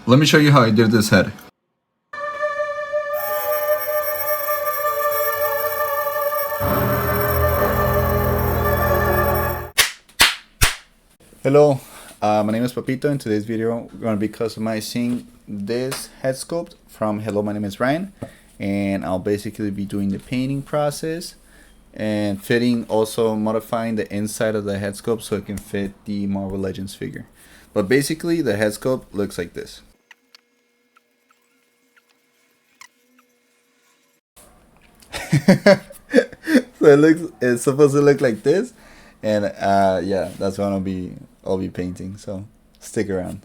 let me show you how I did this head. Hello, my name is Papito. In today's video, we're going to be customizing this head sculpt from Hello, my name is Ryan, and I'll basically be doing the painting process and fitting, also modifying the inside of the head sculpt so it can fit the Marvel Legends figure. But basically, the head sculpt looks like this. So it's supposed to look like this, and yeah, that's what I'll be painting, so stick around.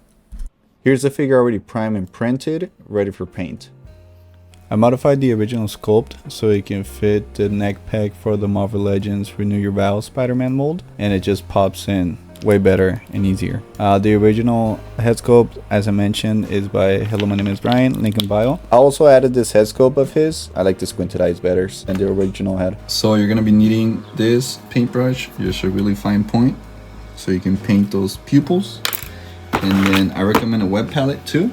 Here's the figure already primed and printed, ready for paint. I modified the original sculpt so it can fit the neck peg for the Marvel Legends Renew Your Vows Spider-Man mold, and it just pops in way better and easier. The original head sculpt, as I mentioned, is by Hello, my name is Brian, link in bio. I also added this head sculpt of his. I like the squinted eyes better than the original head. So you're gonna be needing this paintbrush, just a really fine point, so you can paint those pupils. And then I recommend a wet palette too,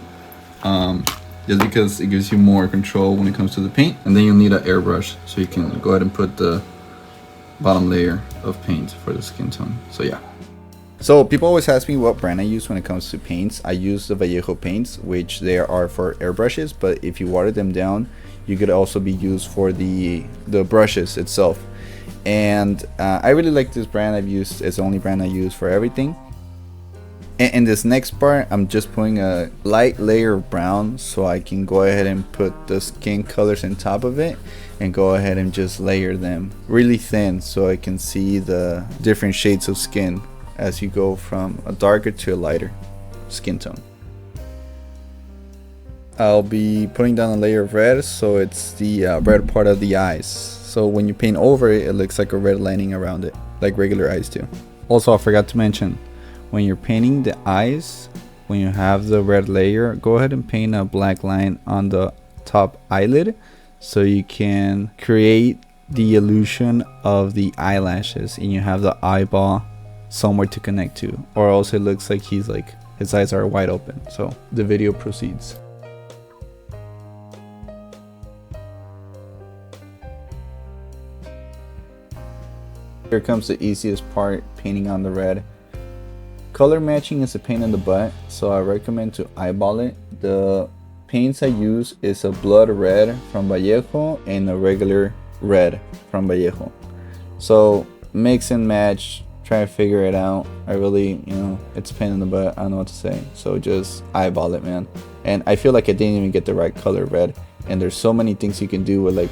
just because it gives you more control when it comes to the paint. And then you'll need an airbrush, so you can go ahead and put the bottom layer of paint for the skin tone. So yeah. So people always ask me what brand I use when it comes to paints. I use the Vallejo paints, which they are for airbrushes, but if you water them down, you could also be used for the brushes itself. And I really like this brand. It's the only brand I use for everything. And in this next part, I'm just putting a light layer of brown so I can go ahead and put the skin colors on top of it and go ahead and just layer them really thin so I can see the different shades of skin as you go from a darker to a lighter skin tone. I'll be putting down a layer of red, so it's the red part of the eyes. So when you paint over it, it looks like a red lining around it, like regular eyes do. Also, I forgot to mention, when you're painting the eyes, when you have the red layer, go ahead and paint a black line on the top eyelid so you can create the illusion of the eyelashes and you have the eyeball somewhere to connect to, or else it looks like his eyes are wide open. So the video proceeds. Here comes the easiest part, painting on the red. Color matching is a pain in the butt, so I recommend to eyeball it. The paints I use is a blood red from Vallejo and a regular red from Vallejo. So mix and match, try to figure it out. I really, it's a pain in the butt. I don't know what to say. So just eyeball it, man. And I feel like I didn't even get the right color red. And there's so many things you can do with like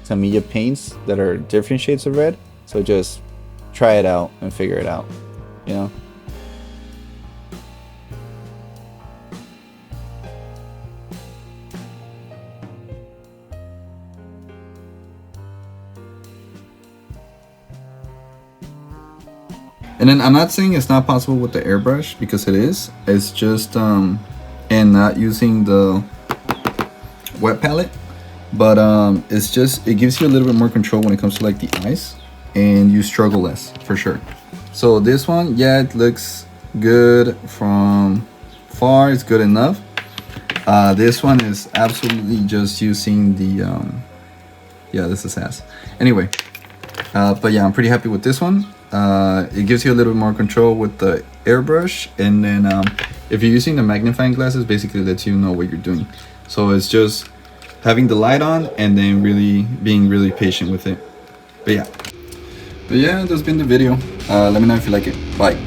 Tamiya paints that are different shades of red. So just try it out and figure it out, And then I'm not saying it's not possible with the airbrush, because it is. It's just and not using the wet palette, but it gives you a little bit more control when it comes to like the eyes, and you struggle less for sure. So this one, yeah, it looks good from far. It's good enough. This one is absolutely just using the yeah, this is ass. Anyway, but yeah, I'm pretty happy with this one. It gives you a little bit more control with the airbrush, and then if you're using the magnifying glasses, basically lets you know what you're doing. So it's just having the light on and then really being really patient with it. But yeah, that's been the video. Let me know if you like it. Bye.